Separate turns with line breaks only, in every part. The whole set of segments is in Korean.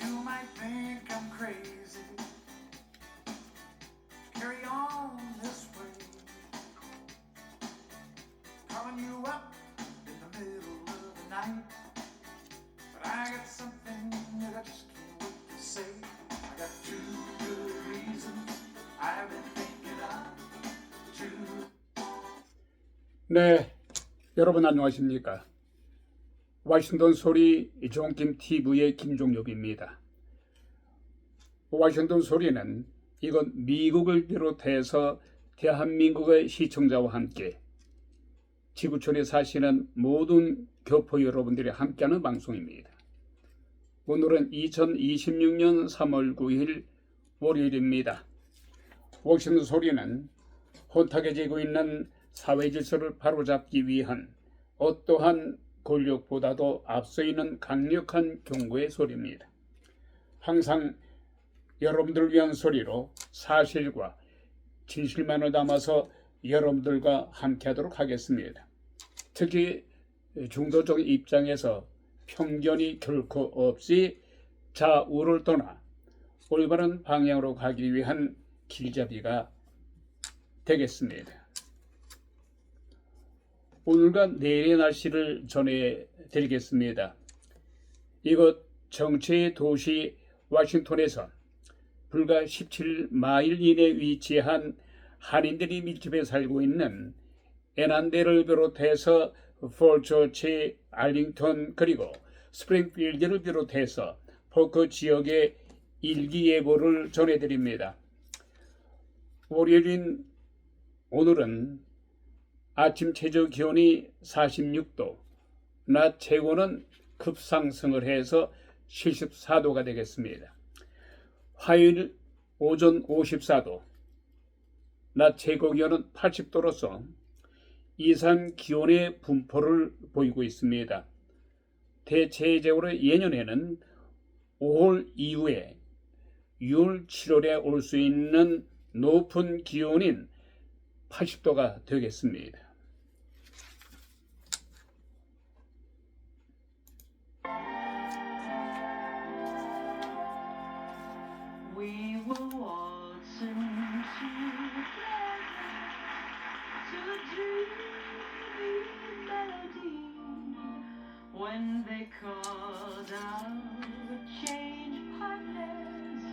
You might think I'm crazy. Carry on this way. Calling you up in the middle of the night. But I got something that I just can't wait to say. I got two good reasons I've been thinking of. Two.
네, 여러분 안녕하십니까? 워싱턴 소리 종김 TV의 김종엽입니다. 워싱턴 소리는 이건 미국을 비롯해서 대한민국의 시청자와 함께 지구촌에 사시는 모든 교포 여러분들이 함께하는 방송입니다. 오늘은 2026년 3월 9일 월요일입니다. 워싱턴 소리는 혼탁해지고 있는 사회 질서를 바로잡기 위한 어떠한 권력보다도 앞서 있는 강력한 경고의 소리입니다. 항상 여러분들을 위한 소리로 사실과 진실만을 담아서 여러분들과 함께하도록 하겠습니다. 특히 중도적 입장에서 편견이 결코 없이 좌우를 떠나 올바른 방향으로 가기 위한 길잡이가 되겠습니다. 오늘과 내일의 날씨를 전해드리겠습니다. 이곳 정치의 도시 워싱턴에서 불과 17마일 이내에 위치한 한인들이 밀집해 살고 있는 애난데를 비롯해서 폴처치, 알링턴 그리고 스프링필드를 비롯해서 포크 지역의 일기예보를 전해드립니다. 월요일인 오늘은 아침 최저 기온이 46도, 낮 최고는 급상승을 해서 74도가 되겠습니다. 화요일 오전 54도, 낮 최고 기온은 80도로서 이상 기온의 분포를 보이고 있습니다. 대체적으로 예년에는 5월 이후에 6월, 7월에 올 수 있는 높은 기온인 80도가 되겠습니다.
We will waltz into to a dreamy melody when they called out change partners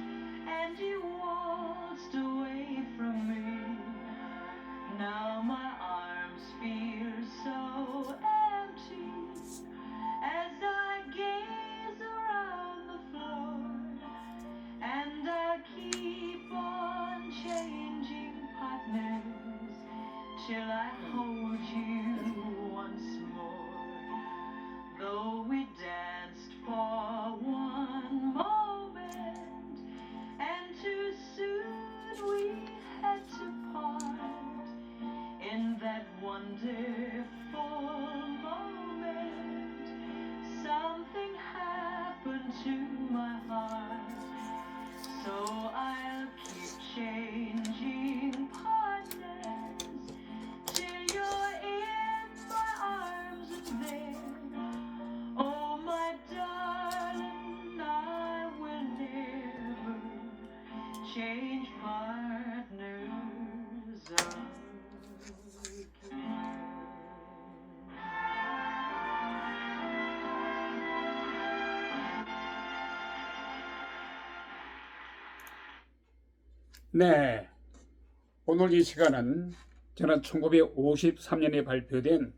and you waltzed away from me. Now my arms feel so empty as I gaze around the floor. And I keep on changing partners till I hold you once more. Though we danced for one moment, and too soon we had to part. In that wonderful moment, something happened to my heart. So I'll keep changing partners till you're in my arms and there. Oh my darling, I will never change partners again.
네, 오늘 이 시간은 지난 1953년에 발표된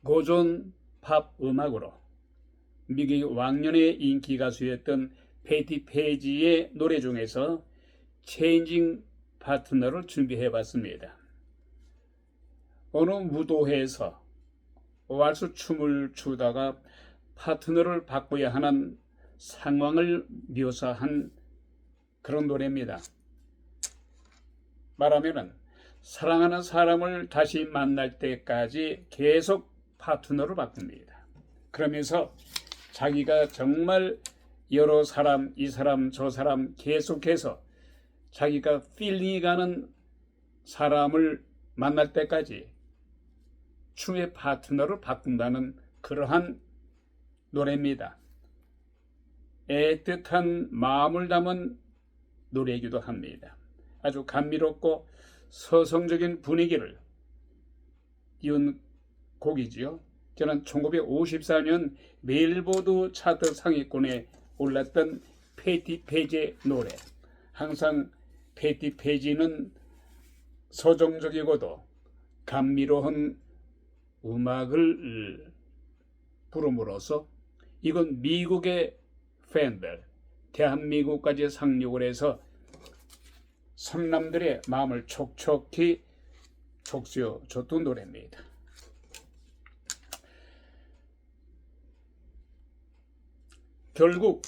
고전 팝 음악으로 미국 왕년의 인기 가수였던 패티 페이지의 노래 중에서 체인징 파트너를 준비해 봤습니다. 어느 무도회에서 왈스 춤을 추다가 파트너를 바꿔야 하는 상황을 묘사한 그런 노래입니다. 말하면은 사랑하는 사람을 다시 만날 때까지 계속 파트너를 바꿉니다. 그러면서 자기가 정말 여러 사람, 이 사람, 저 사람 계속해서 자기가 필링이 가는 사람을 만날 때까지 춤의 파트너를 바꾼다는 그러한 노래입니다. 애틋한 마음을 담은 노래이기도 합니다. 아주 감미롭고 서성적인 분위기를 띄운 곡이지요. 저는 1954년 멜보드 차트 상위권에 올랐던 패티 페이지의 노래. 항상 패티 페이지는 서정적이고도 감미로운 음악을 부름으로써 이건 미국의 팬들, 대한민국까지 상륙을 해서 선남들의 마음을 촉촉히 촉수여 줬던 노래입니다. 결국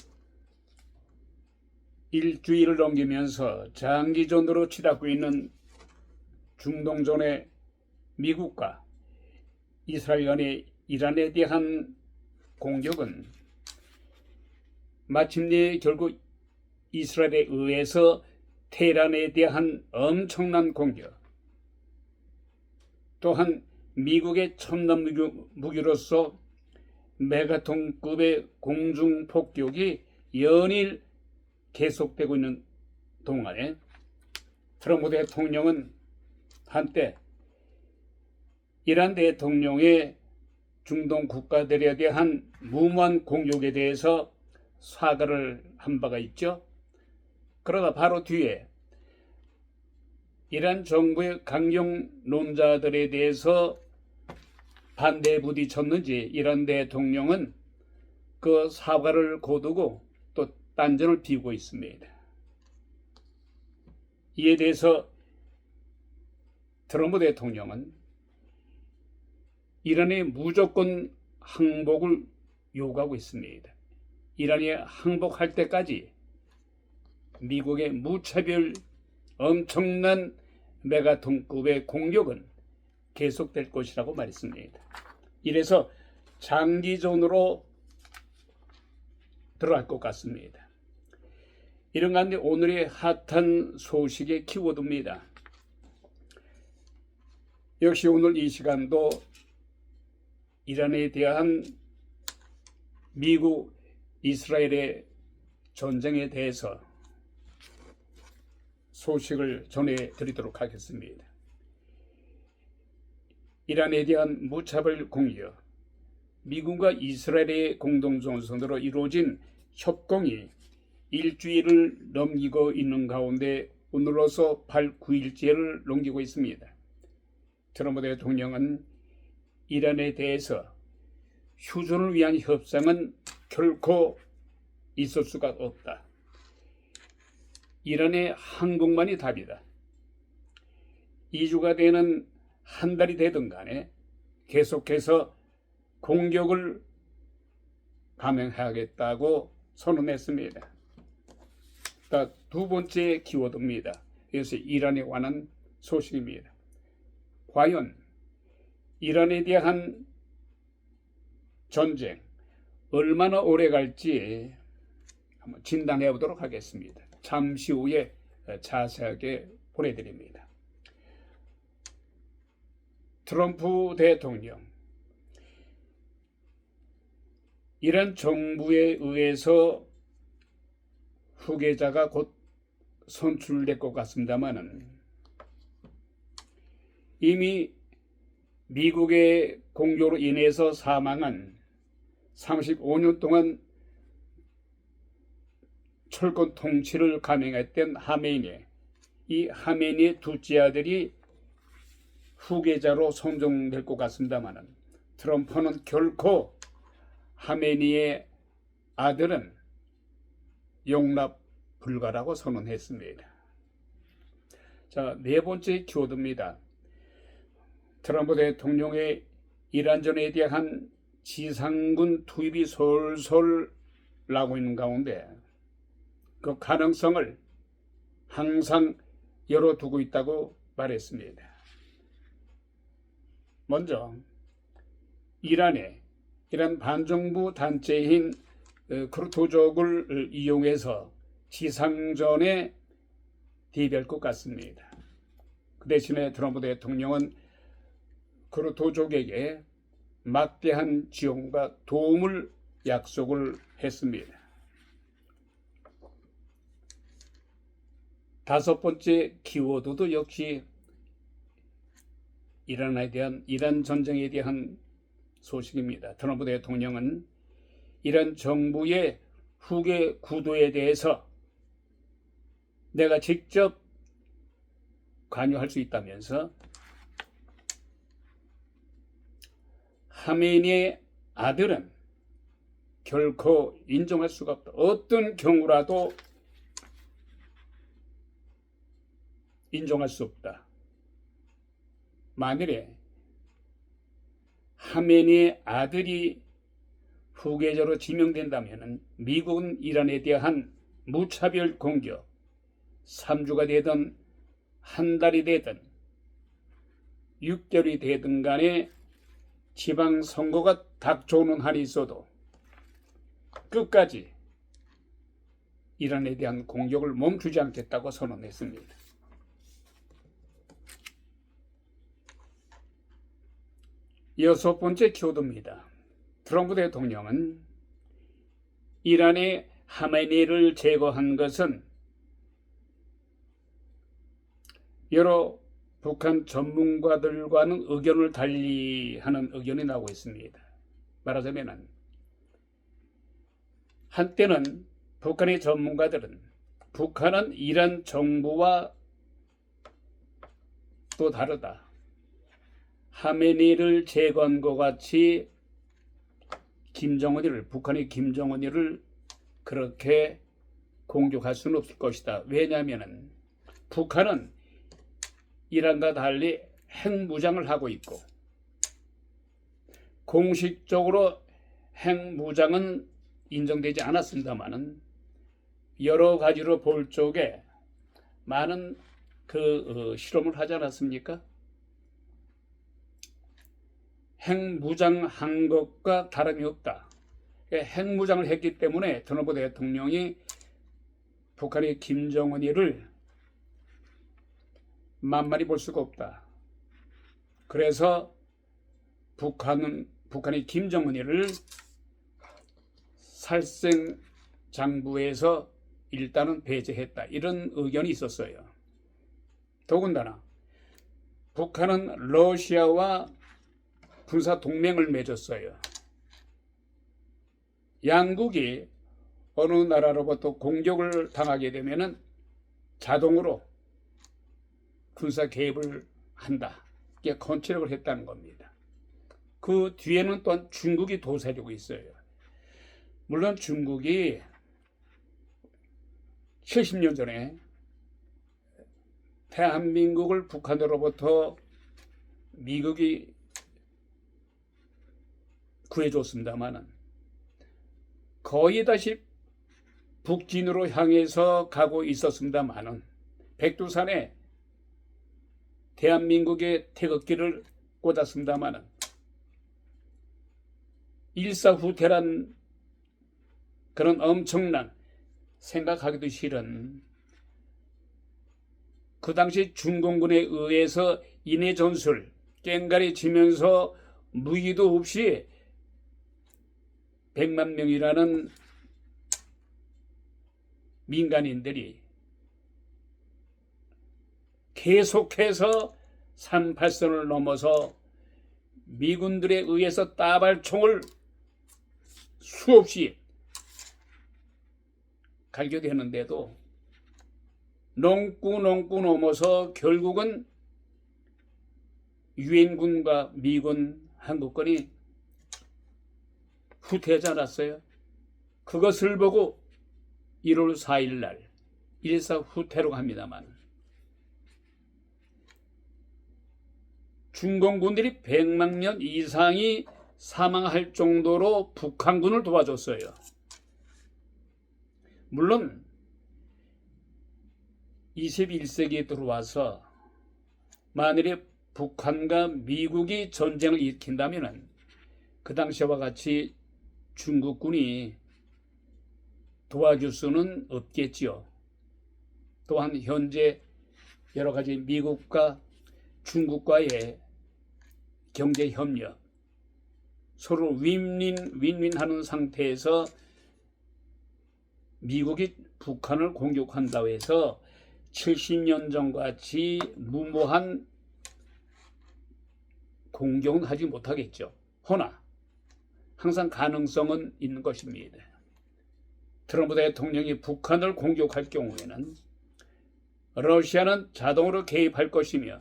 일주일을 넘기면서 장기전으로 치닫고 있는 중동전의 미국과 이스라엘 간의 이란에 대한 공격은 마침내 결국 이스라엘에 의해서 테헤란에 대한 엄청난 공격, 또한 미국의 첨단 무기로서 메가톤급의 공중 폭격이 연일 계속되고 있는 동안에 트럼프 대통령은 한때 이란 대통령의 중동 국가들에 대한 무모한 공격에 대해서 사과를 한 바가 있죠. 그러다 바로 뒤에 이란 정부의 강경론자들에 대해서 반대에 부딪혔는지 이란 대통령은 그 사과를 거두고 또 딴전을 피우고 있습니다. 이에 대해서 트럼프 대통령은 이란의 무조건 항복을 요구하고 있습니다. 이란이 항복할 때까지 미국의 무차별 엄청난 메가톤급의 공격은 계속될 것이라고 말했습니다. 이래서 장기전으로 들어갈 것 같습니다. 이런 가운데 오늘의 핫한 소식의 키워드입니다. 역시 오늘 이 시간도 이란에 대한 미국, 이스라엘의 전쟁에 대해서 소식을 전해드리도록 하겠습니다. 이란에 대한 무차별 공격, 미국과 이스라엘의 공동선언으로 이루어진 협공이 일주일을 넘기고 있는 가운데 오늘로서 8, 9일째를 넘기고 있습니다. 트럼프 대통령은 이란에 대해서 휴전을 위한 협상은 결코 있을 수가 없다. 이란의 항복만이 답이다. 2주가 되는 한 달이 되든 간에 계속해서 공격을 감행하겠다고 선언했습니다. 두 번째 키워드입니다. 이것이 이란에 관한 소식입니다. 과연 이란에 대한 전쟁 얼마나 오래 갈지 한번 진단해 보도록 하겠습니다. 잠시 후에 자세하게 보내드립니다. 트럼프 대통령, 이란 정부에 의해서 후계자가 곧 선출될 것 같습니다만은 이미 미국의 공격으로 인해서 사망한 35년 동안 철권 통치를 감행했던 하메니, 이 하메니의 둘째 아들이 후계자로 선정될 것 같습니다만은 트럼프는 결코 하메니의 아들은 용납 불가라고 선언했습니다. 자, 네 번째 키워드입니다. 트럼프 대통령의 이란전에 대한 지상군 투입이 솔솔 나고 있는 가운데 그 가능성을 항상 열어두고 있다고 말했습니다. 먼저 이란 반정부 단체인 크루토족을 이용해서 지상전에 대비할 것 같습니다. 그 대신에 트럼프 대통령은 크루토족에게 막대한 지원과 도움을 약속을 했습니다. 다섯 번째 키워드도 역시 이란 전쟁에 대한 소식입니다. 트럼프 대통령은 이란 정부의 후계 구도에 대해서 내가 직접 관여할 수 있다면서 하메니의 아들은 결코 인정할 수가 없다. 어떤 경우라도 인정할 수 없다. 만일에 하메니의 아들이 후계자로 지명된다면 미국은 이란에 대한 무차별 공격, 3주가 되든 한 달이 되든 6개월이 되든 간에 지방선거가 닥쳐오는 한이 있어도 끝까지 이란에 대한 공격을 멈추지 않겠다고 선언했습니다. 여섯 번째 키워드입니다. 트럼프 대통령은 이란의 하메니를 제거한 것은 여러 북한 전문가들과는 의견을 달리하는 의견이 나오고 있습니다. 말하자면 한때는 북한의 전문가들은 북한은 이란 정부와 또 다르다. 하메니를 제거한 것 같이 북한의 김정은이를 그렇게 공격할 수는 없을 것이다. 왜냐하면 북한은 이란과 달리 핵무장을 하고 있고 공식적으로 핵무장은 인정되지 않았습니다만은 여러 가지로 볼 적에 많은 실험을 하지 않았습니까? 핵무장한 것과 다름이 없다. 핵무장을 했기 때문에 트럼프 대통령이 북한의 김정은이를 만만히 볼 수가 없다. 그래서 북한의 김정은이를 살생장부에서 일단은 배제했다. 이런 의견이 있었어요. 더군다나 북한은 러시아와 군사 동맹을 맺었어요. 양국이 어느 나라로부터 공격을 당하게 되면은 자동으로 군사 개입을 한다. 이게 컨트롤을 했다는 겁니다. 그 뒤에는 또한 중국이 도사리고 있어요. 물론 중국이 70년 전에 대한민국을 북한으로부터 미국이 구해줬습니다만은 거의 다시 북진으로 향해서 가고 있었습니다만은 백두산에 대한민국의 태극기를 꽂았습니다만은 일사후퇴란 그런 엄청난 생각하기도 싫은 그 당시 중공군에 의해서 인해 전술 깽가리 치면서 무기도 없이 100만 명이라는 민간인들이 계속해서 38선을 넘어서 미군들에 의해서 따발총을 수없이 갈겨대는데도 농구 넘어서 결국은 유엔군과 미군, 한국군이 후퇴하지 않았어요. 그것을 보고 1월 4일 날 일사후퇴로 합니다만 중공군들이 100만 명 이상이 사망할 정도로 북한군을 도와줬어요. 물론 21세기에 들어와서 만일에 북한과 미국이 전쟁을 일으킨다면 그 당시와 같이 중국군이 도와줄 수는 없겠지요. 또한 현재 여러 가지 미국과 중국과의 경제 협력, 서로 윈윈하는 상태에서 미국이 북한을 공격한다고 해서 70년 전과 같이 무모한 공격은 하지 못하겠죠. 허나 항상 가능성은 있는 것입니다. 트럼프 대통령이 북한을 공격할 경우에는 러시아는 자동으로 개입할 것이며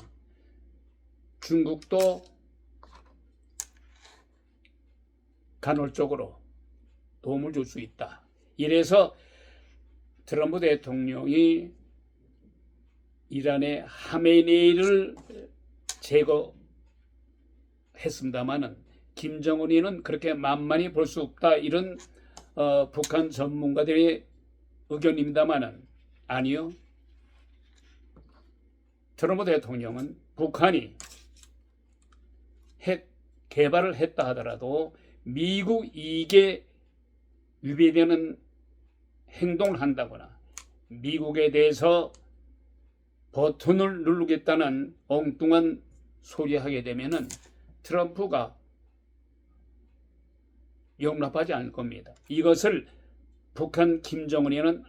중국도 간헐적으로 도움을 줄 수 있다. 이래서 트럼프 대통령이 이란의 하메네이를 제거했습니다마는 김정은이는 그렇게 만만히 볼 수 없다. 이런 북한 전문가들의 의견입니다마는 아니요. 트럼프 대통령은 북한이 핵 개발을 했다 하더라도 미국 이익에 위배되는 행동을 한다거나 미국에 대해서 버튼을 누르겠다는 엉뚱한 소리 하게 되면은 트럼프가 용납하지 않을 겁니다. 이것을 북한 김정은이는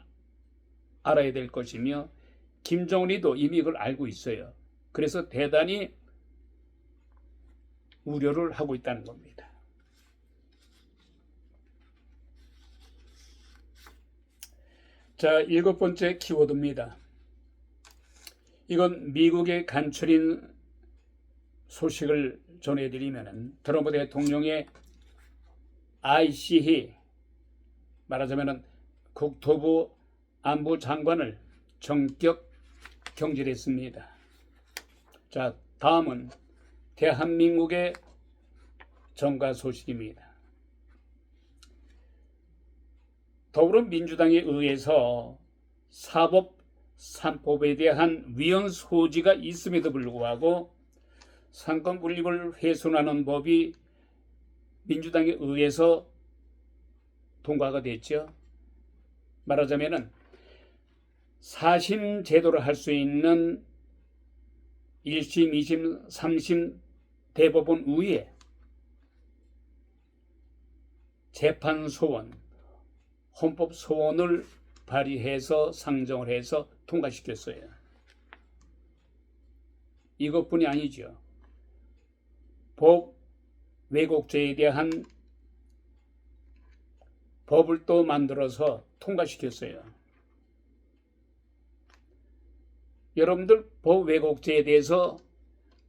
알아야 될 것이며 김정은이도 이미 이걸 알고 있어요. 그래서 대단히 우려를 하고 있다는 겁니다. 자, 7번째 키워드입니다. 이건 미국의 간추린 소식을 전해드리면 트럼프 대통령의 ICE 말하자면 국토부 안보 장관을 전격 경질했습니다. 자, 다음은 대한민국의 정가 소식입니다. 더불어민주당에 의해서 사법 3법에 대한 위헌 소지가 있음에도 불구하고 상권 분립을 훼손하는 법이 민주당에 의해서 통과가 됐죠. 말하자면은 사심 제도를 할 수 있는 1심, 2심, 3심 대법원 위에 재판 소원, 헌법 소원을 발의해서 상정을 해서 통과시켰어요. 이것뿐이 아니죠. 법 왜곡죄에 대한 법을 또 만들어서 통과시켰어요. 여러분들 법 왜곡죄에 대해서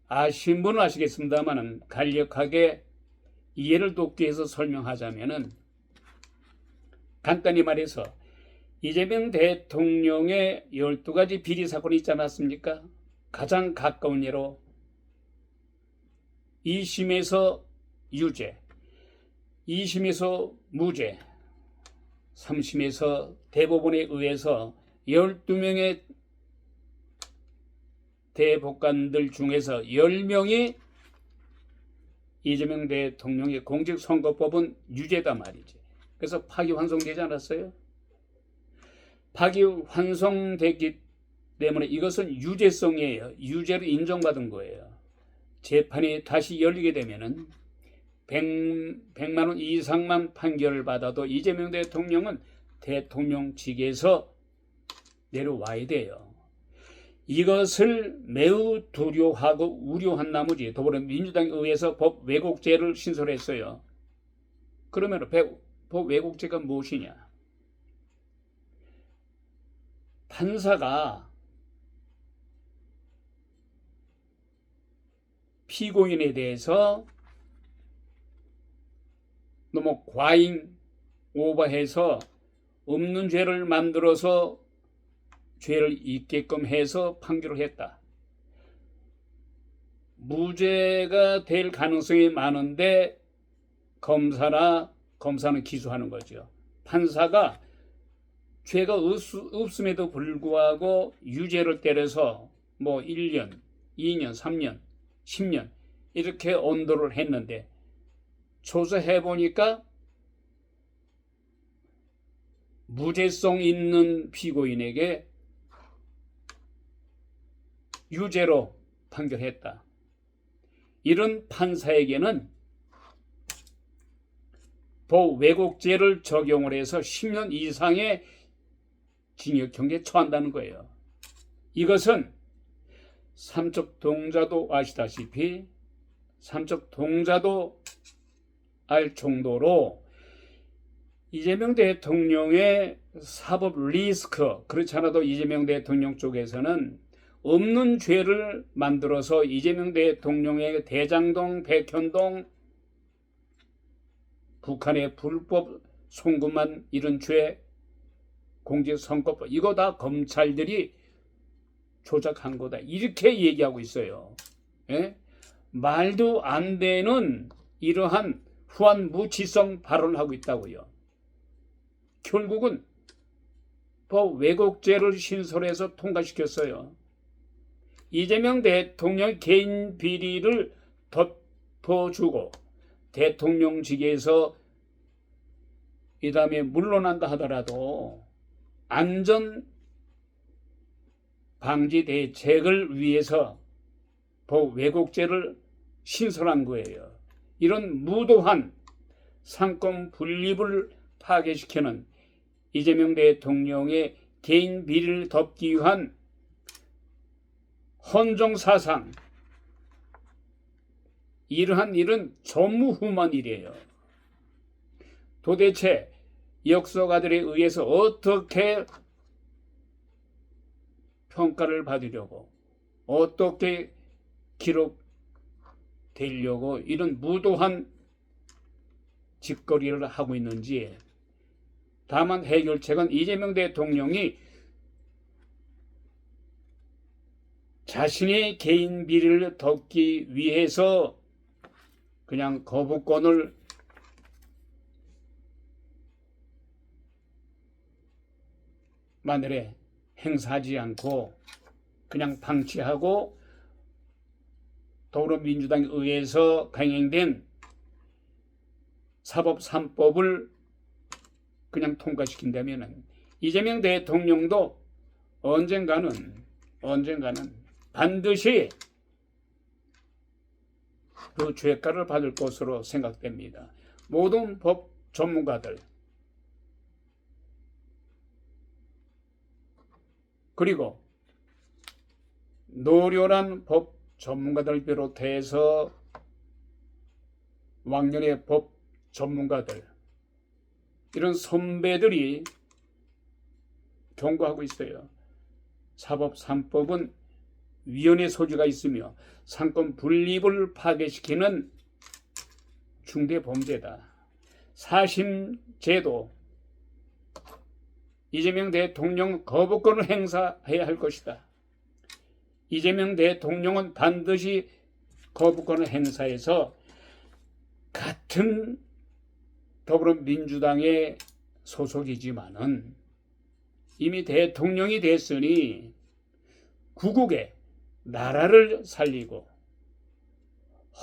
아신 분은 아시겠습니다만 간략하게 이해를 돕기 위해서 설명하자면은 간단히 말해서 이재명 대통령의 12가지 비리 사건이 있지 않았습니까? 가장 가까운 예로 2심에서 유죄, 2심에서 무죄, 3심에서 대법원에 의해서 12명의 대법관들 중에서 10명이 이재명 대통령의 공직선거법은 유죄다 말이지. 그래서 파기환송되지 않았어요? 파기환송됐기 때문에 이것은 유죄성이에요. 유죄로 인정받은 거예요. 재판이 다시 열리게 되면은 100만 원 이상만 판결을 받아도 이재명 대통령은 대통령직에서 내려와야 돼요. 이것을 매우 두려워하고 우려한 나머지 더불어민주당에 의해서 법 왜곡죄를 신설했어요. 그러면 법 왜곡죄가 무엇이냐? 판사가 피고인에 대해서 너무 과잉 오버해서 없는 죄를 만들어서 죄를 있게끔 해서 판결을 했다. 무죄가 될 가능성이 많은데 검사는 기소하는 거죠. 판사가 죄가 없음에도 불구하고 유죄를 때려서 뭐 1년, 2년, 3년, 10년 이렇게 언도를 했는데 조사해 보니까 무죄성 있는 피고인에게 유죄로 판결했다. 이런 판사에게는 보왜곡죄를 적용을 해서 10년 이상의 징역형에 처한다는 거예요. 이것은 삼척 동자도 아시다시피 삼척 동자도 알 정도로 이재명 대통령의 사법 리스크, 그렇지 않아도 이재명 대통령 쪽에서는 없는 죄를 만들어서 이재명 대통령의 대장동, 백현동, 북한의 불법 송금한 이런 죄, 공직선거법, 이거 다 검찰들이 조작한 거다. 이렇게 얘기하고 있어요. 예? 말도 안 되는 이러한 후한무치성 발언을 하고 있다고요. 결국은 왜곡죄를 신설해서 통과시켰어요. 이재명 대통령 개인 비리를 덮어주고 대통령직에서 이 다음에 물러난다 하더라도 안전 방지 대책을 위해서 왜곡죄를 신설한 거예요. 이런 무도한 상권 분립을 파괴시키는 이재명 대통령의 개인 비리를 덮기 위한 헌정사상, 이러한 일은 전무후무한 일이에요. 도대체 역사가들에 의해서 어떻게 평가를 받으려고, 어떻게 기록되려고 이런 무도한 짓거리를 하고 있는지. 다만 해결책은 이재명 대통령이 자신의 개인 비리를 덮기 위해서 그냥 거부권을 만일에 행사하지 않고 그냥 방치하고 더불어민주당에 의해서 강행된 사법 3법을 그냥 통과시킨다면 이재명 대통령도 언젠가는 반드시 그 죄가를 받을 것으로 생각됩니다. 모든 법 전문가들 그리고 노련한 법 전문가들 비롯해서 왕년의 법 전문가들, 이런 선배들이 경고하고 있어요. 사법 3법은 위헌의 소지가 있으며 상권 분립을 파괴시키는 중대 범죄다. 사심제도, 이재명 대통령 거부권을 행사해야 할 것이다. 이재명 대통령은 반드시 거부권을 행사해서 같은 더불어민주당의 소속이지만은 이미 대통령이 됐으니 구국의 나라를 살리고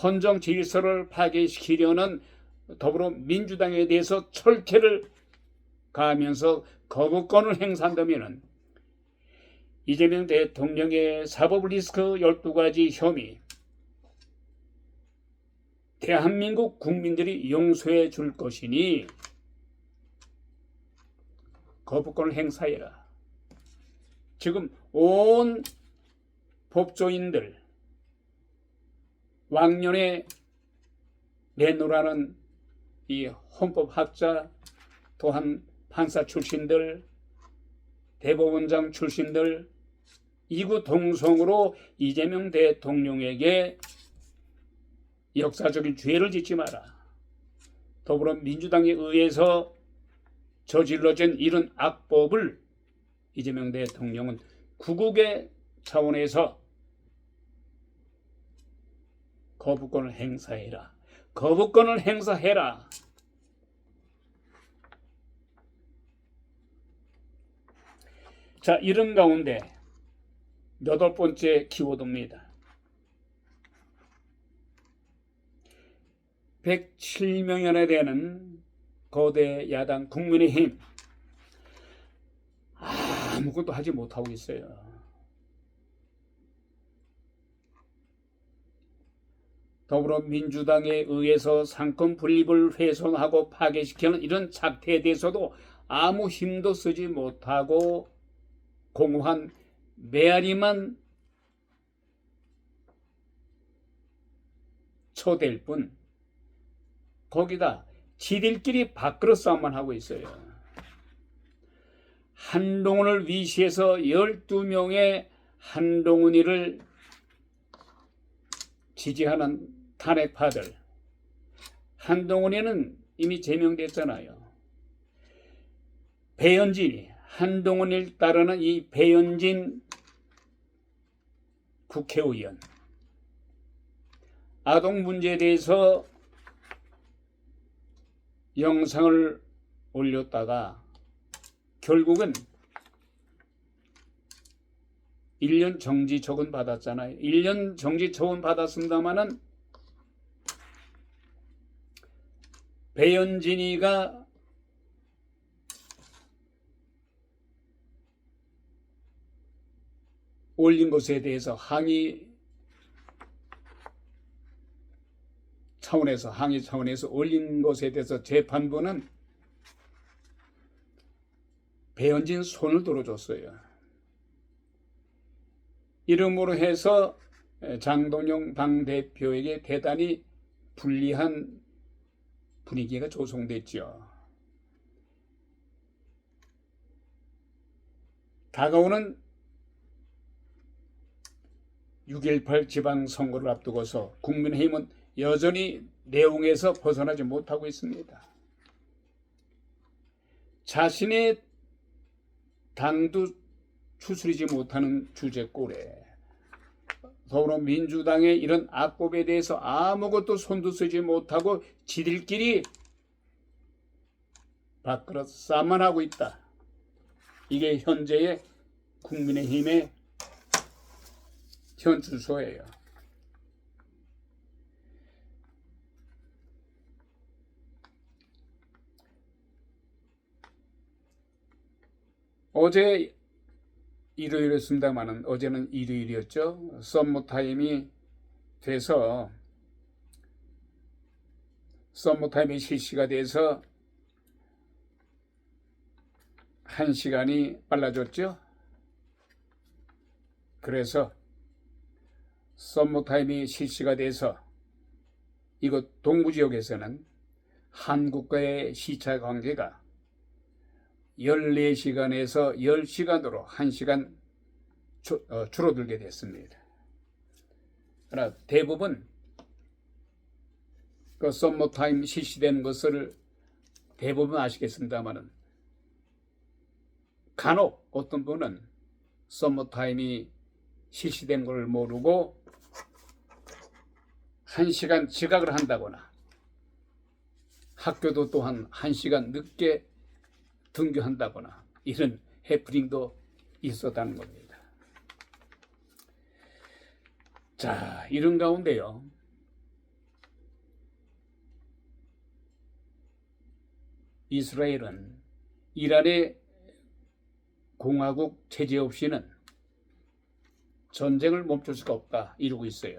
헌정 질서를 파괴시키려는 더불어민주당에 대해서 철퇴를 가하면서 거부권을 행사한다면 이재명 대통령의 사법 리스크 12가지 혐의 대한민국 국민들이 용서해 줄 것이니 거부권을 행사해라. 지금 온 법조인들, 왕년에 내노라는 이 헌법학자, 또한 판사 출신들, 대법원장 출신들 이구동성으로 이재명 대통령에게 역사적인 죄를 짓지 마라. 더불어민주당에 의해서 저질러진 이런 악법을 이재명 대통령은 구국의 차원에서 거부권을 행사해라. 거부권을 행사해라. 자, 이런 가운데 8번째 키워드입니다. 107명이나 되는 거대 야당 국민의힘 아무것도 하지 못하고 있어요. 더불어민주당에 의해서 상권 분립을 훼손하고 파괴시키는 이런 작태에 대해서도 아무 힘도 쓰지 못하고 공허한 메아리만 쳐댈 뿐 거기다 지들끼리 밥그릇 싸움만 하고 있어요. 한동훈을 위시해서 12명의 한동훈이를 지지하는 탄핵파들. 한동훈이는 이미 제명됐잖아요. 배현진이 한동훈을 따르는 이 배현진 국회의원 아동 문제에 대해서 영상을 올렸다가 결국은 1년 정지 처분 받았잖아요. 1년 정지 처분 받았습니다마는 배현진이가 올린 것에 대해서 항의 차원에서 올린 것에 대해서 재판부는 배현진 손을 들어줬어요. 이름으로 해서 장동영 당대표에게 대단히 불리한 분위기가 조성됐죠. 다가오는 6.18 지방선거를 앞두고서 국민의힘은 여전히 내용에서 벗어나지 못하고 있습니다. 자신의 당도 추스리지 못하는 주제꼴에 더불어민주당의 이런 악법에 대해서 아무것도 손도 쓰지 못하고 지들끼리 밥그릇 싸움만 하고 있다. 이게 현재의 국민의힘의 현 주소예요. 어제 일요일이었습니다만은 어제는 일요일이었죠. 썸머타임이 돼서 썸머타임이 실시가 돼서 1시간이 빨라졌죠. 그래서 썸머타임이 실시가 돼서 이곳 동부지역에서는 한국과의 시차 관계가 14시간에서 10시간으로 1시간 줄어들게 됐습니다. 그러나 대부분 그 썸머타임 실시된 것을 대부분 아시겠습니다만은 간혹 어떤 분은 썸머타임이 실시된 걸 모르고 1시간 지각을 한다거나 학교도 또한 1시간 늦게 등교한다거나 이런 해프닝도 있었다는 겁니다. 자, 이런 가운데요. 이스라엘은 이란의 공화국 체제 없이는 전쟁을 멈출 수가 없다 이러고 있어요.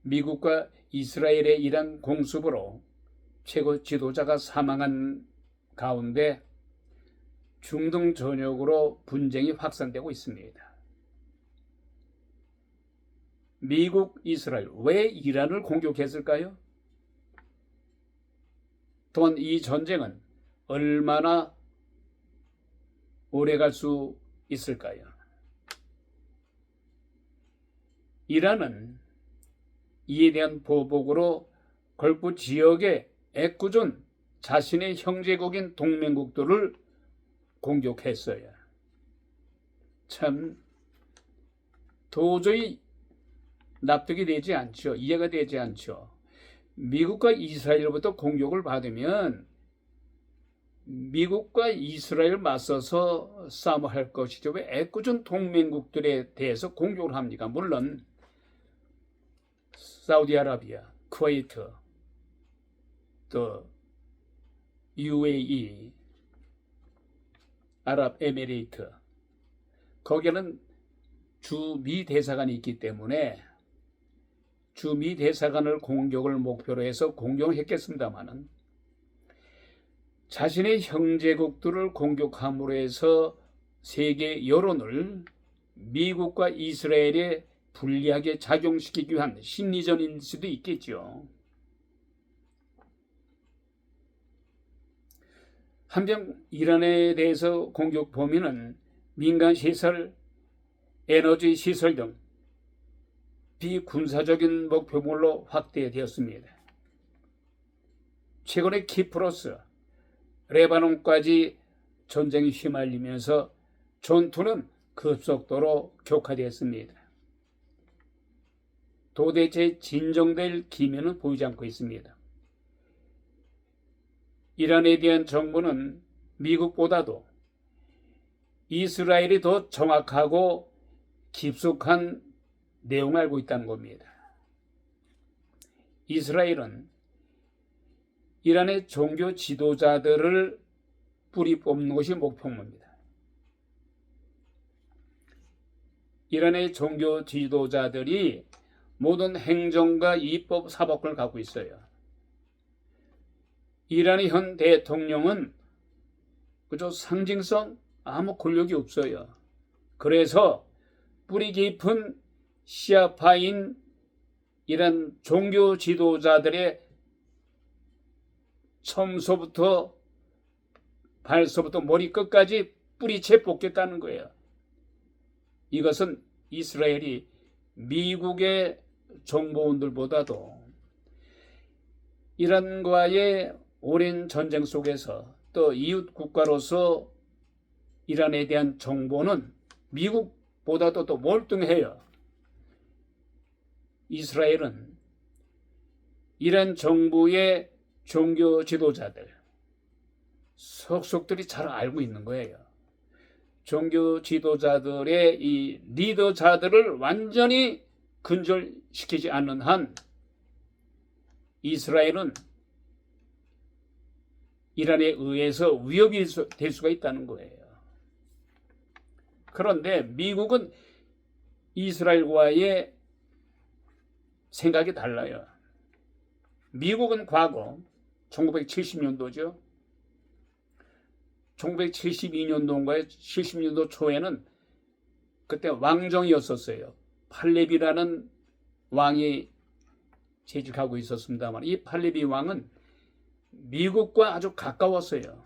미국과 이스라엘의 이란 공습으로 최고 지도자가 사망한 가운데 중동 전역으로 분쟁이 확산되고 있습니다. 미국, 이스라엘 왜 이란을 공격했을까요? 또한 이 전쟁은 얼마나 오래 갈 수 있을까요? 이란은 이에 대한 보복으로 걸프 지역의 애꿎은 자신의 형제국인 동맹국들을 공격했어요. 참 도저히 납득이 되지 않죠. 이해가 되지 않죠. 미국과 이스라엘로부터 공격을 받으면 미국과 이스라엘 맞서서 싸움할 것이죠. 왜 애꿎은 동맹국들에 대해서 공격을 합니까? 물론 사우디아라비아, 쿠웨이트, 또 UAE, 아랍에미레이트, 거기는 주미 대사관이 있기 때문에 주미 대사관을 공격을 목표로 해서 공격을 했겠습니다마는 자신의 형제국들을 공격함으로 해서 세계 여론을 미국과 이스라엘에 불리하게 작용시키기 위한 심리전일 수도 있겠죠. 한편 이란에 대해서 공격 범위는 민간시설, 에너지시설 등 비군사적인 목표물로 확대되었습니다. 최근에 키프로스, 레바논까지 전쟁이 휘말리면서 전투는 급속도로 격화되었습니다. 도대체 진정될 기미는 보이지 않고 있습니다. 이란에 대한 정보는 미국보다도 이스라엘이 더 정확하고 깊숙한 내용을 알고 있다는 겁니다. 이스라엘은 이란의 종교 지도자들을 뿌리 뽑는 것이 목표입니다. 이란의 종교 지도자들이 모든 행정과 입법, 사법권을 갖고 있어요. 이란의 현 대통령은 그저 상징성 아무 권력이 없어요. 그래서 뿌리 깊은 시아파인 이란 종교 지도자들의 처음서부터 발서부터 머리끝까지 뿌리채 뽑겠다는 거예요. 이것은 이스라엘이 미국의 정보원들보다도 이란과의 오랜 전쟁 속에서 또 이웃 국가로서 이란에 대한 정보는 미국보다도 더 몰등해요. 이스라엘은 이란 정부의 종교 지도자들, 속속들이 잘 알고 있는 거예요. 종교 지도자들의 이 리더자들을 완전히 근절시키지 않는 한 이스라엘은 이란에 의해서 위협이 될 수가 있다는 거예요. 그런데 미국은 이스라엘과의 생각이 달라요. 미국은 과거 1970년도죠. 1972년도인가요? 70년도 초에는 그때 왕정이었었어요. 팔레비라는 왕이 재직하고 있었습니다만 이 팔레비 왕은 미국과 아주 가까웠어요.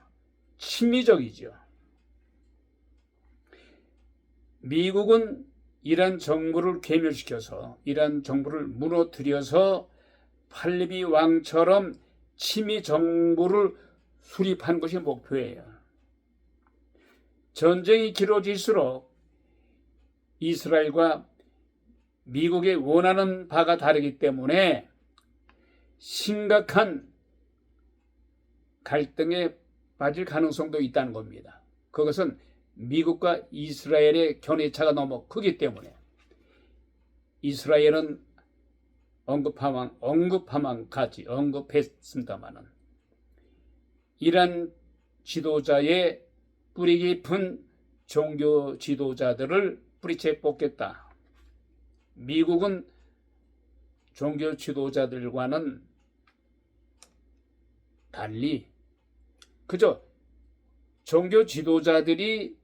친미적이죠. 미국은 이란 정부를 괴멸시켜서 이란 정부를 무너뜨려서 팔레비 왕처럼 친미 정부를 수립한 것이 목표예요. 전쟁이 길어질수록 이스라엘과 미국의 원하는 바가 다르기 때문에 심각한 갈등에 빠질 가능성도 있다는 겁니다. 그것은 미국과 이스라엘의 견해차가 너무 크기 때문에 이스라엘은 언급하만까지 언급했습니다마는 이란 지도자의 뿌리 깊은 종교 지도자들을 뿌리채 뽑겠다. 미국은 종교 지도자들과는 달리 그저 종교 지도자들이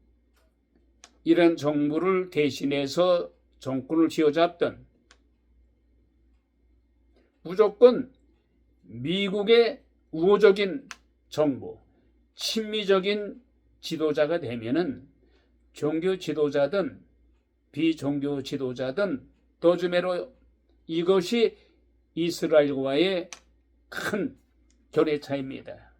이란 정부를 대신해서 정권을 쥐어잡던 무조건 미국의 우호적인 정부, 친미적인 지도자가 되면은 종교 지도자든 비종교 지도자든 더즈메로 이것이 이스라엘과의 큰 견해차입니다.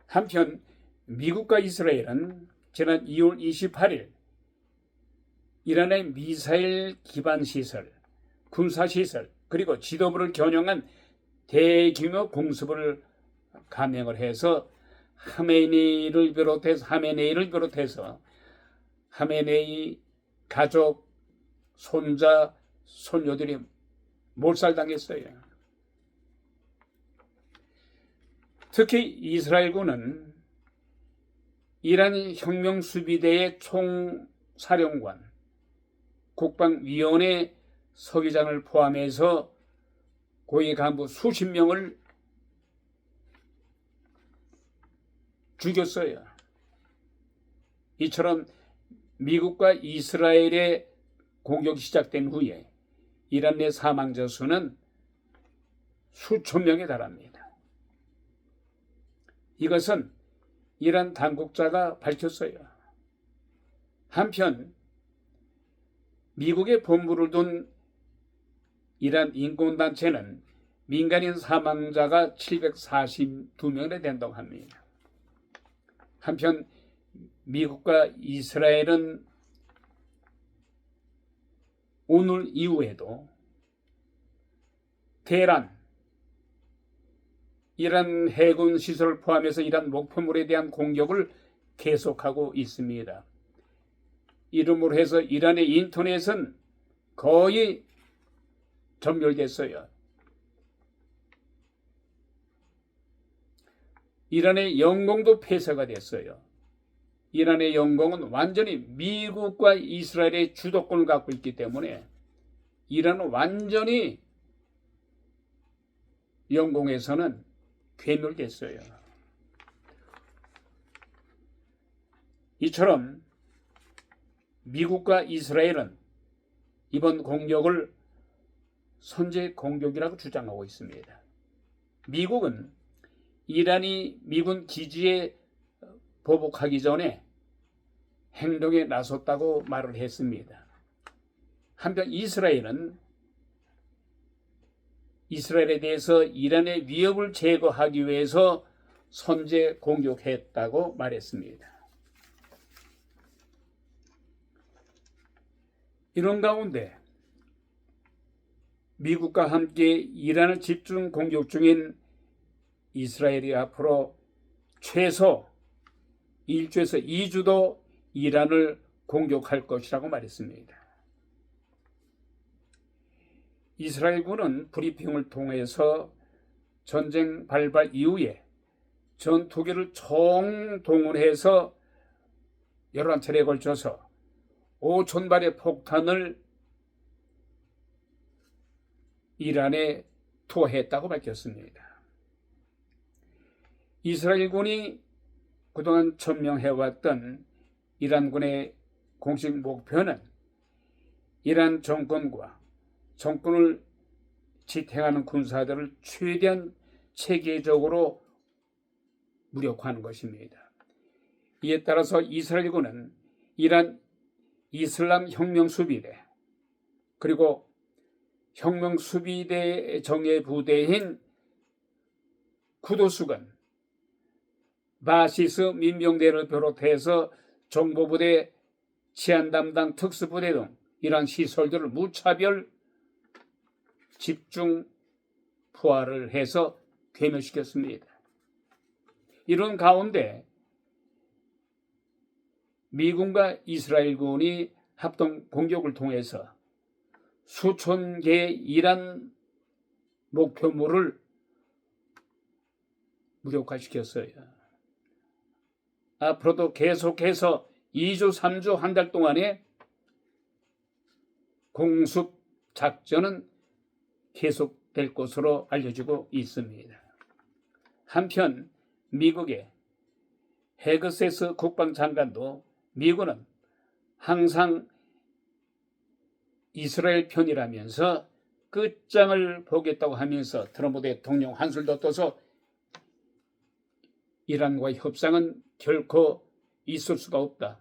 한편 미국과 이스라엘은 지난 2월 28일 이란의 미사일 기반 시설, 군사시설 그리고 지도부를 겨냥한 대규모 공습을 감행을 해서 하메네이를 비롯해서 하메네이 가족, 손자, 손녀들이 몰살당했어요. 특히 이스라엘군은 이란 혁명수비대의 총사령관, 국방위원회 서기장을 포함해서 고위 간부 수십 명을 죽였어요. 이처럼 미국과 이스라엘의 공격이 시작된 후에 이란 내 사망자 수는 수천 명에 달합니다. 이것은 이란 당국자가 밝혔어요. 한편 미국의 본부를 둔 이란 인권단체는 민간인 사망자가 742명에 된다고 합니다. 한편 미국과 이스라엘은 오늘 이후에도 테헤란, 이란 해군 시설을 포함해서 이란 목표물에 대한 공격을 계속하고 있습니다. 이름으로 해서 이란의 인터넷은 거의 전멸됐어요. 이란의 영공도 폐쇄가 됐어요. 이란의 영공은 완전히 미국과 이스라엘의 주도권을 갖고 있기 때문에 이란은 완전히 영공에서는 괴멸됐어요. 이처럼 미국과 이스라엘은 이번 공격을 선제 공격이라고 주장하고 있습니다. 미국은 이란이 미군 기지에 보복하기 전에 행동에 나섰다고 말을 했습니다. 한편 이스라엘은 이스라엘에 대해서 이란의 위협을 제거하기 위해서 선제 공격했다고 말했습니다. 이런 가운데 미국과 함께 이란을 집중 공격 중인 이스라엘이 앞으로 최소 1주에서 2주도 이란을 공격할 것이라고 말했습니다. 이스라엘군은 브리핑을 통해서 전쟁 발발 이후에 전투기를 총동원해서 여러 차례에 걸쳐서 5,000발의 폭탄을 이란에 투하했다고 밝혔습니다. 이스라엘군이 그동안 천명해왔던 이란군의 공식 목표는 이란 정권과 정권을 지탱하는 군사들을 최대한 체계적으로 무력화하는 것입니다. 이에 따라서 이스라엘군은 이란 이슬람 혁명수비대 그리고 혁명수비대 정예부대인 쿠도스군, 바시스 민병대를 비롯해서 정보부대, 치안담당 특수부대 등 이러한 시설들을 무차별 집중 포화를 해서 괴멸시켰습니다. 이런 가운데 미군과 이스라엘군이 합동 공격을 통해서 수천 개의 이란 목표물을 무력화시켰어요. 앞으로도 계속해서 2주, 3주, 한 달 동안에 공습 작전은 계속될 것으로 알려지고 있습니다. 한편 미국의 헤그세스 국방장관도 미군은 항상 이스라엘 편이라면서 끝장을 보겠다고 하면서 트럼프 대통령 한술도 떠서 이란과 협상은 결코 있을 수가 없다.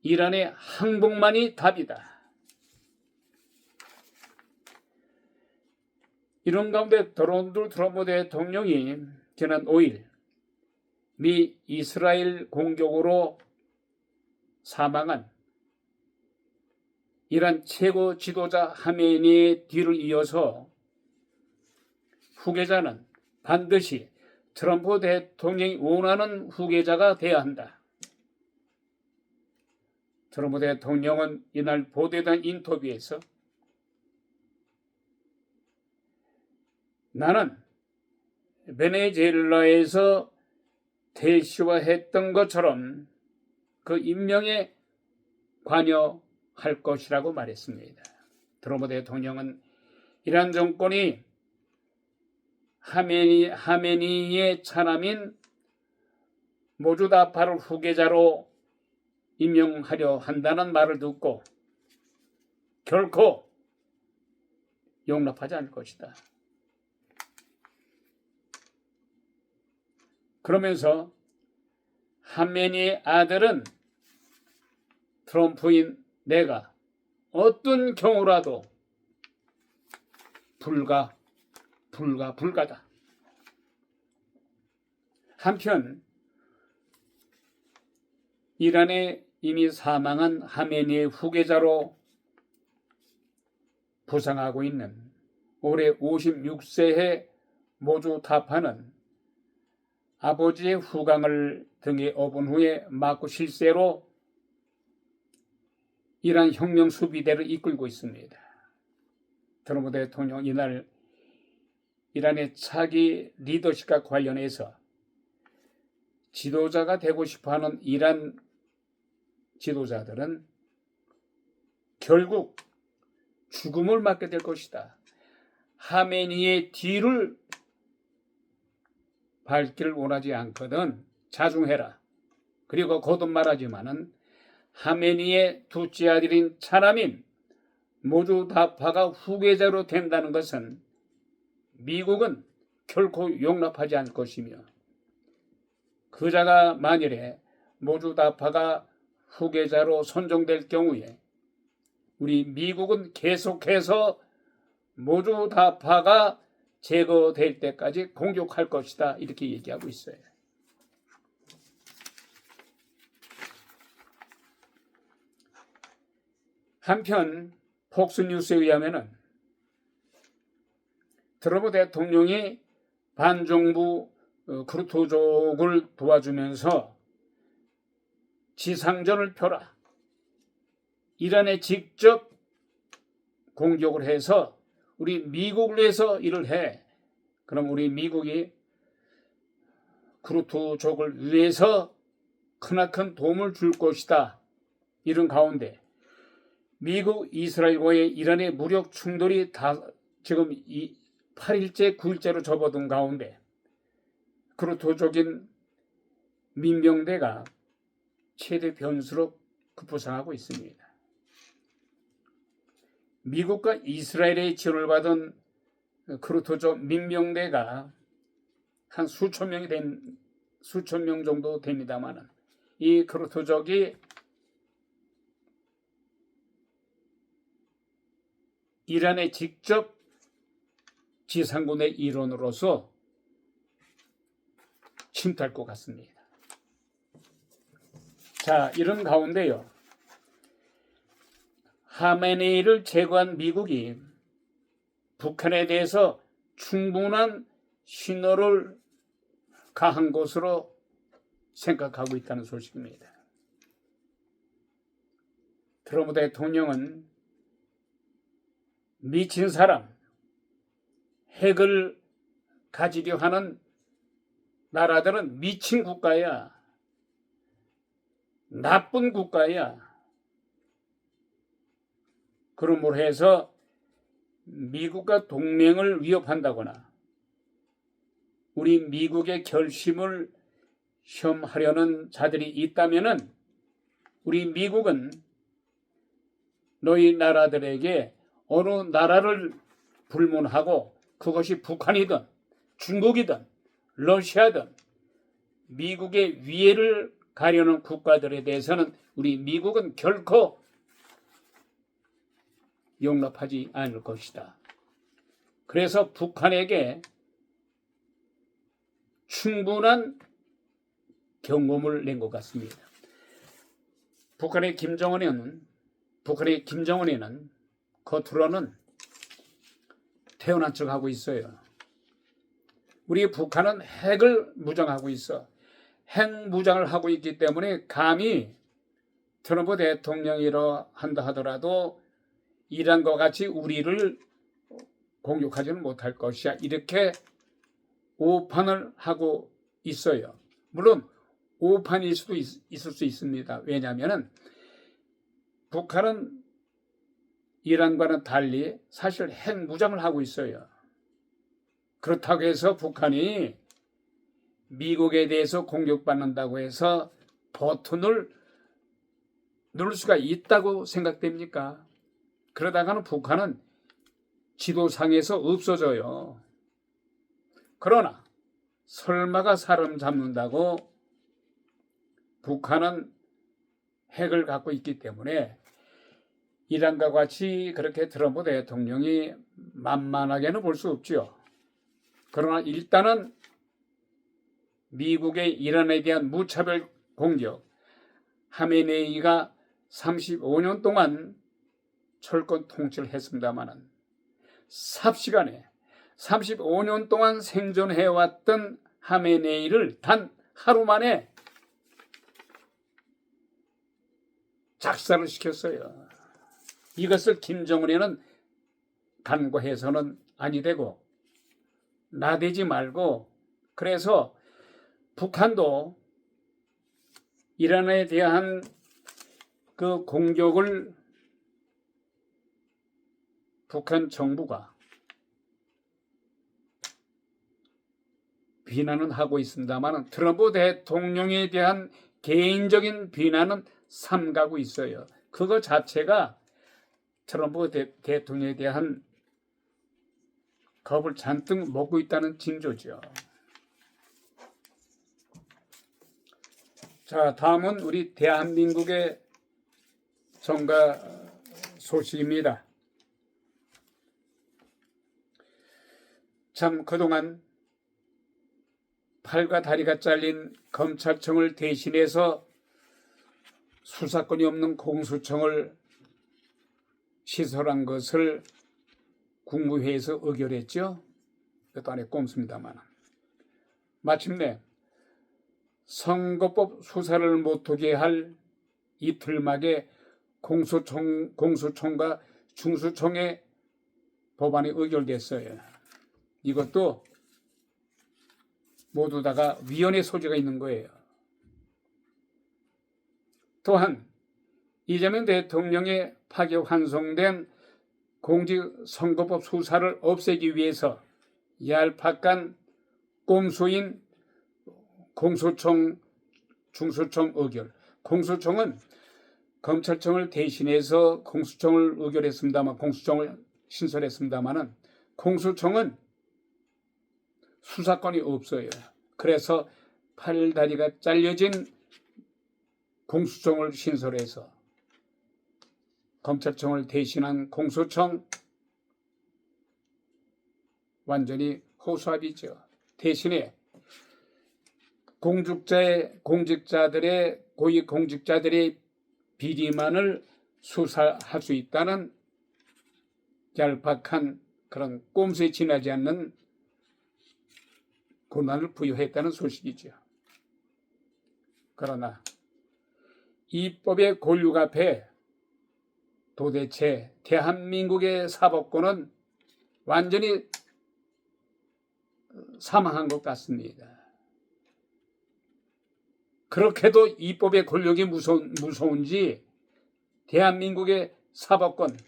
이란의 항복만이 답이다. 이런 가운데 도널드 트럼프 대통령이 지난 5일 미 이스라엘 공격으로 사망한 이란 최고 지도자 하메니의 뒤를 이어서 후계자는 반드시 트럼프 대통령이 원하는 후계자가 되어야 한다. 트럼프 대통령은 이날 보도된 인터뷰에서 나는 베네수엘라에서 대시화했던 것처럼 그 임명에 관여할 것이라고 말했습니다. 트럼프 대통령은 이란 정권이 하메니의 차남인 모주다파를 후계자로 임명하려 한다는 말을 듣고 결코 용납하지 않을 것이다. 그러면서 하메니의 아들은 트럼프인 내가 어떤 경우라도 불가다. 한편 이란에 이미 사망한 하메니의 후계자로 부상하고 있는 올해 56세의 모주다파는 아버지의 후광을 등에 업은 후에 마구 실세로 이란 혁명 수비대를 이끌고 있습니다. 트럼프 대통령 이날 이란의 차기 리더십과 관련해서 지도자가 되고 싶어하는 이란 지도자들은 결국 죽음을 맞게 될 것이다. 하메니의 뒤를 밟기를 원하지 않거든 자중해라. 그리고 거듭 말하지만은 하메니의 둘째 아들인 차남인 모주다파가 후계자로 된다는 것은 미국은 결코 용납하지 않을 것이며 그자가 만일에 모주다파가 후계자로 선정될 경우에 우리 미국은 계속해서 모주다파가 제거될 때까지 공격할 것이다. 이렇게 얘기하고 있어요. 한편 폭스뉴스에 의하면 트럼프 대통령이 반정부 쿠르드족을 도와주면서 지상전을 펴라. 이란에 직접 공격을 해서 우리 미국을 위해서 일을 해. 그럼 우리 미국이 쿠르드족을 위해서 크나큰 도움을 줄 것이다. 이런 가운데 미국, 이스라엘과의 이란의 무력 충돌이 지금 8일째, 9일째로 접어든 가운데 쿠르드족인 민병대가 최대 변수로 급부상하고 있습니다. 미국과 이스라엘의 지원을 받은 쿠르드족 민병대가 한 수천 명 정도 됩니다만 이 쿠르드족이 이란에 직접 지상군의 일원으로서 침투할 것 같습니다. 자, 이런 가운데요. 하메네이를 제거한 미국이 북한에 대해서 충분한 신호를 가한 것으로 생각하고 있다는 소식입니다. 트럼프 대통령은 미친 사람, 핵을 가지려 하는 나라들은 미친 국가야. 나쁜 국가야. 그러므로 해서 미국과 동맹을 위협한다거나 우리 미국의 결심을 시험하려는 자들이 있다면은 우리 미국은 너희 나라들에게 어느 나라를 불문하고 그것이 북한이든 중국이든 러시아든 미국의 위해를 가려는 국가들에 대해서는 우리 미국은 결코 용납하지 않을 것이다. 그래서 북한에게 충분한 경고를 낸 것 같습니다. 북한의 김정은에는 겉으로는 태어난 척하고 있어요. 우리 북한은 핵을 무장하고 있어. 핵 무장을 하고 있기 때문에 감히 트럼프 대통령이라 한다 하더라도 이란과 같이 우리를 공격하지는 못할 것이야. 이렇게 오판을 하고 있어요. 물론 오판일 수도 있을 수 있습니다. 왜냐하면 북한은 이란과는 달리 사실 핵무장을 하고 있어요. 그렇다고 해서 북한이 미국에 대해서 공격받는다고 해서 버튼을 누를 수가 있다고 생각됩니까? 그러다가는 북한은 지도상에서 없어져요. 그러나 설마가 사람 잡는다고 북한은 핵을 갖고 있기 때문에 이란과 같이 그렇게 트럼프 대통령이 만만하게는 볼 수 없죠. 그러나 일단은 미국의 이란에 대한 무차별 공격, 하메네이가 35년 동안 철권 통치를 했습니다마는 삽시간에 35년 동안 생존해왔던 하메네이를 단 하루 만에 작살을 시켰어요. 이것을 김정은이는 간과해서는 아니 되고 나대지 말고, 그래서 북한도 이란에 대한 그 공격을 북한 정부가 비난은 하고 있습니다만 트럼프 대통령에 대한 개인적인 비난은 삼가고 있어요. 그거 자체가 트럼프 대통령에 대한 겁을 잔뜩 먹고 있다는 징조죠. 자, 다음은 우리 대한민국의 정가 소식입니다. 참 그동안 팔과 다리가 잘린 검찰청을 대신해서 수사권이 없는 공수청을 시설한 것을 국무회의에서 의결했죠. 그것도 안에 꼼수입니다만 마침내 선거법 수사를 못하게 할 이틀막에 공수청과 중수청의 법안이 의결됐어요. 이것도 모두 다가 위헌의 소지가 있는 거예요. 또한 이재명 대통령의 파기환송된 공직선거법 수사를 없애기 위해서 얄팍한 꼼수인 공수청, 중수청 의결. 공수청은 검찰청을 대신해서 공수청을 의결했습니다만, 공수청을 신설했습니다만은 공수청은 수사권이 없어요. 그래서 팔다리가 잘려진 공수청을 신설해서 검찰청을 대신한 공수청 완전히 허수아비죠. 대신에 공직자들의 고위 공직자들의 비리만을 수사할 수 있다는 얄팍한 그런 꼼수에 지나지 않는 권한을 부여했다는 소식이죠. 그러나 이 법의 권력 앞에 도대체 대한민국의 사법권은 완전히 사망한 것 같습니다. 그렇게도 이 법의 권력이 무서운지 대한민국의 사법권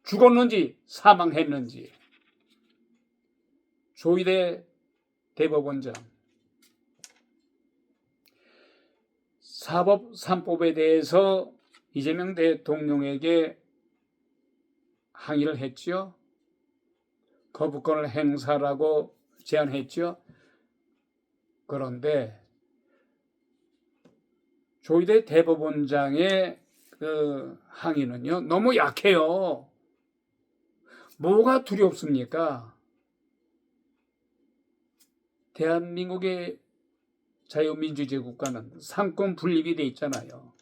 죽었는지 사망했는지 조희대 대법원장 사법 3법에 대해서 이재명 대통령에게 항의를 했죠. 거부권을 행사라고 제안했죠. 그런데 조희대 대법원장의 그 항의는요, 너무 약해요. 뭐가 두렵습니까? 대한민국의 자유민주주의 국가는 상권 분립이 돼 있잖아요.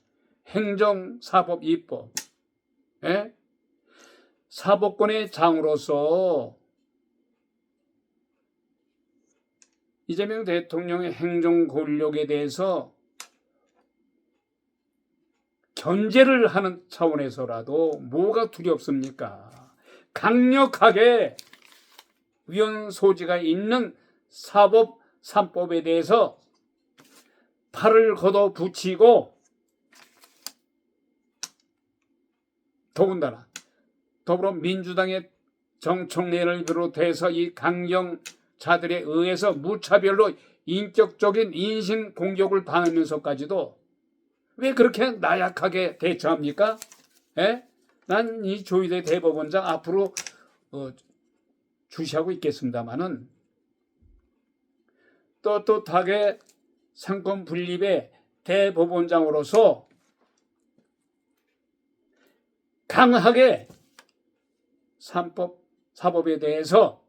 행정, 사법, 입법. 예? 사법권의 장으로서 이재명 대통령의 행정 권력에 대해서 견제를 하는 차원에서라도 뭐가 두렵습니까? 강력하게 위헌 소지가 있는 사법 3법에 대해서 팔을 걷어 붙이고 더군다나 더불어민주당의 정청래를 비롯해서 이 강경자들에 의해서 무차별로 인격적인 인신 공격을 당하면서까지도 왜 그렇게 나약하게 대처합니까? 난 이 조희대 대법원장 앞으로 주시하고 있겠습니다만은 떳떳하게 상권 분립의 대법원장으로서 강하게 사법에 대해서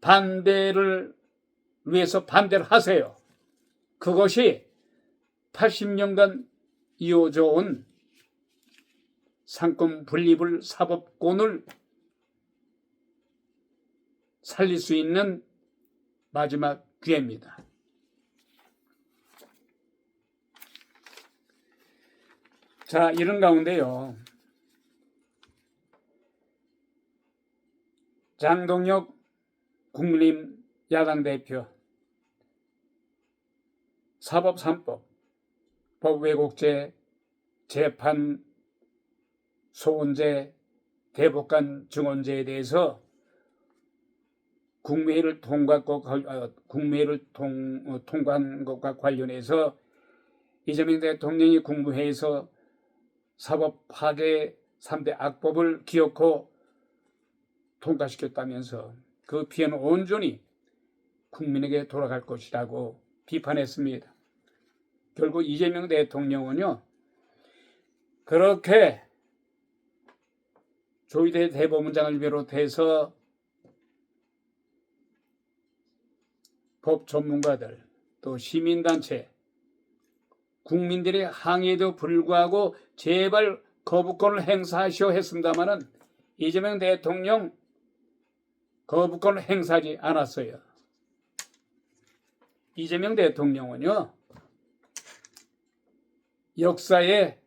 반대를 위해서 반대를 하세요. 그것이 80년간 이어져 온 상권 분립을 사법권을 살릴 수 있는 마지막 기회입니다. 자, 이런 가운데요. 장동혁 국민의힘 야당 대표 사법 3법 법외국제 재판 소원제 대법관 증언제에 대해서 국무회의를 통과한 것과 관련해서 이재명 대통령이 국무회의에서 사법 파괴 3대 악법을 기어코 통과시켰다면서 그 피해는 온전히 국민에게 돌아갈 것이라고 비판했습니다. 결국 이재명 대통령은요, 그렇게 조희대 대법원장을 비롯해서 법 전문가들, 또 시민단체, 국민들의 항의에도 불구하고 제발 거부권을 행사하시오 했습니다마는 이재명 대통령 거부권을 행사하지 않았어요. 이재명 대통령은요, 역사에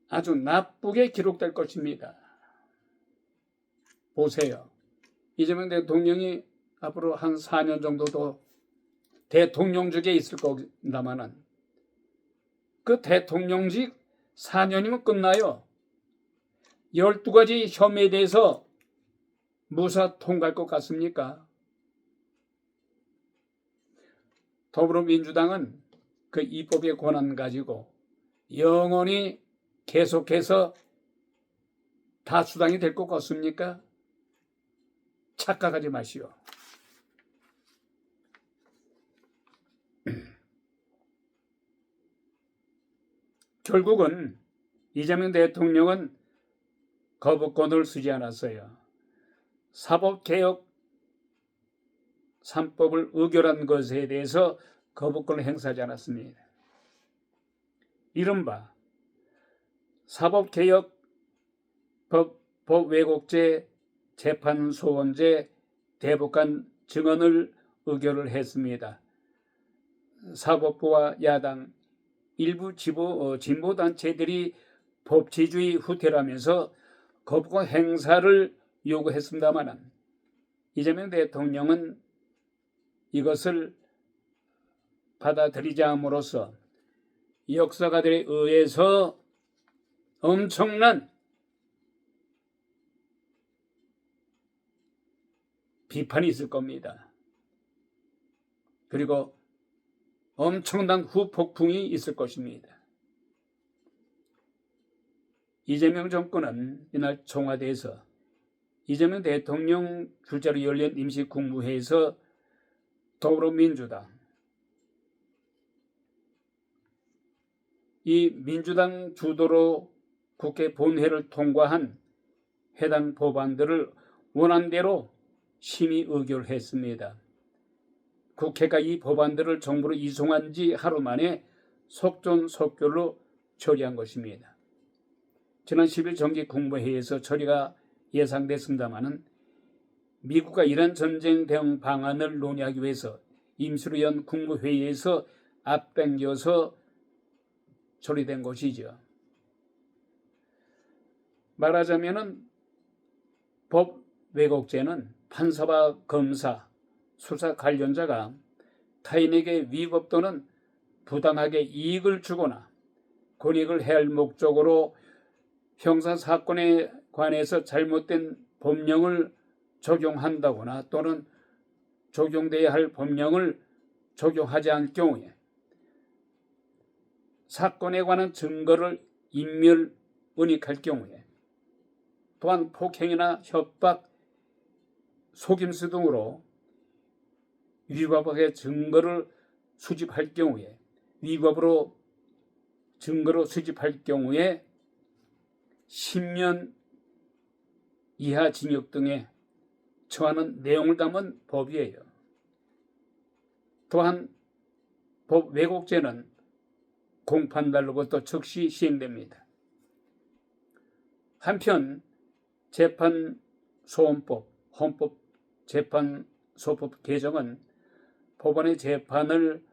아주 나쁘게 기록될 것입니다. 보세요. 이재명 대통령이 앞으로 한 4년 정도 더 대통령직에 있을 겁니다만은 그 대통령직 4년이면 끝나요. 12가지 혐의에 대해서 무사 통과할 것 같습니까? 더불어민주당은 그 입법의 권한 가지고 영원히 계속해서 다수당이 될 것 같습니까? 착각하지 마시오. 결국은 이재명 대통령은 거부권을 쓰지 않았어요. 사법개혁 3법을 의결한 것에 대해서 거부권을 행사하지 않았습니다. 이른바 사법개혁 법외국제 재판소원제 대법관 증언을 의결을 했습니다. 사법부와 야당, 일부 진보단체들이 법치주의 후퇴라면서 거부권 행사를 요구했습니다만 이재명 대통령은 이것을 받아들이지 함으로써 역사가들에 의해서 엄청난 비판이 있을 겁니다. 그리고 엄청난 후폭풍이 있을 것입니다. 이재명 정권은 이날 청와대에서 이재명 대통령 주재로 열린 임시국무회의에서 더불어민주당, 이 민주당 주도로 국회 본회의를 통과한 해당 법안들을 원안대로 심의 의결했습니다. 국회가 이 법안들을 정부로 이송한 지 하루 만에 속전속결로 처리한 것입니다. 지난 10일 정기국무회의에서 처리가 예상됐습니다마는 미국과 이란 전쟁 대응 방안을 논의하기 위해서 임시로 연 국무회의에서 앞당겨서 처리된 것이죠. 말하자면은 법 왜곡죄는 판사와 검사, 수사 관련자가 타인에게 위법 또는 부당하게 이익을 주거나 권익을 해할 목적으로 형사사건에 관해서 잘못된 법령을 적용한다거나 또는 적용돼야 할 법령을 적용하지 않을 경우에 사건에 관한 증거를 인멸, 은닉할 경우에 또한 폭행이나 협박, 속임수 등으로 위법하게 증거를 수집할 경우에 위법으로 증거로 수집할 경우에 10년 이하 징역 등에 처하는 내용을 담은 법이에요. 또한 법 왜곡죄는 공판날로부터 즉시 시행됩니다. 한편 재판소원법, 헌법재판소법 개정은 법원의 재판을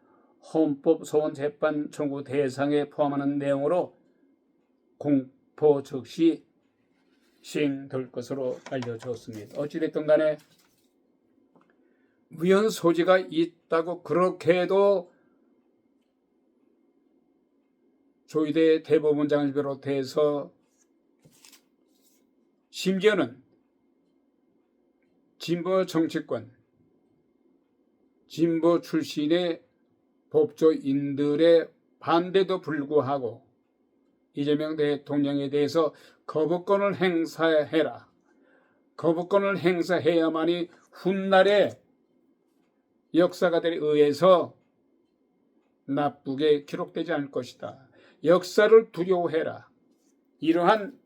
헌법소원재판 청구 대상에 포함하는 내용으로 공포 즉시 시행될 것으로 알려졌습니다. 어찌됐든 간에 무연 소지가 있다고 그렇게 해도 조희대 대법원장을 비롯해서 심지어는 진보 정치권, 진보 출신의 법조인들의 반대도 불구하고 이재명 대통령에 대해서 거부권을 행사해라. 거부권을 행사해야만이 훗날에 역사가들에 의해서 나쁘게 기록되지 않을 것이다. 역사를 두려워해라. 이러한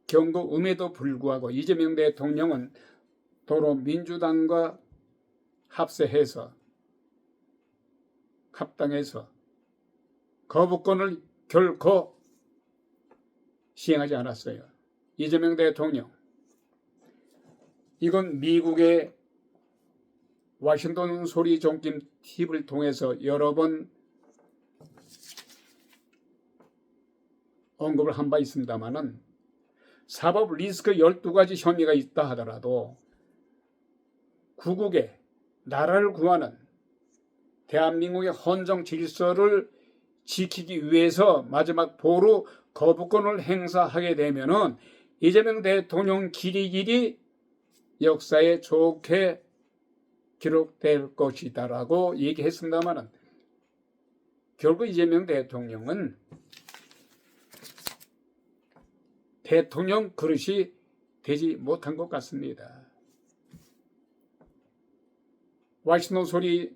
경고음에도 불구하고 이재명 대통령은 도로 민주당과 합세해서 합당해서 거부권을 결코 시행하지 않았어요. 이재명 대통령, 이건 미국의 워싱턴 소리 종김 팁을 통해서 여러 번 언급을 한 바 있습니다만은 사법 리스크 12가지 혐의가 있다 하더라도 구국의 나라를 구하는 대한민국의 헌정 질서를 지키기 위해서 마지막 보루 거부권을 행사하게 되면은 이재명 대통령 길이 역사에 좋게 기록될 것이다라고 얘기했습니다만은 결국 이재명 대통령은 대통령 그릇이 되지 못한 것 같습니다. 워싱턴 소리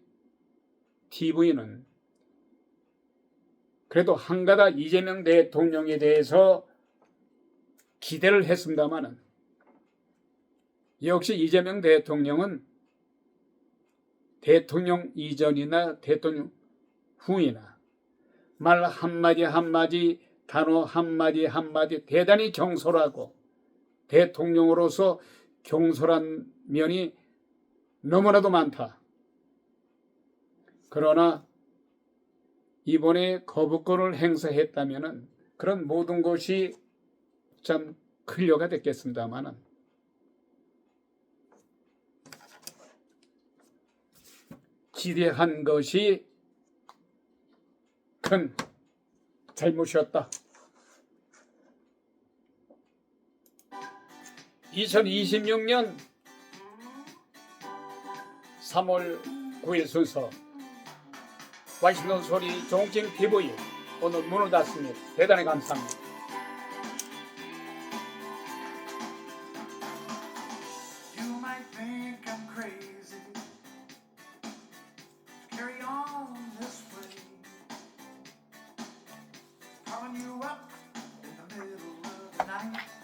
TV는 그래도 한가닥 이재명 대통령에 대해서 기대를 했습니다마는 역시 이재명 대통령은 대통령 이전이나 대통령 후이나 말 한마디 한마디, 단어 한마디 한마디 대단히 경솔하고 대통령으로서 경솔한 면이 너무나도 많다. 그러나 이번에 거부권을 행사했다면은 그런 모든 것이 참 클리어가 됐겠습니다만은 지대한 것이 큰 잘못이었다. 2026년 3월 9일 순서 워싱턴 소리 종칭 TV 오늘 문을 닫습니다. 대단히 감사합니다.
You might think I'm crazy. Carry on this way. Calling you up in the middle of the night.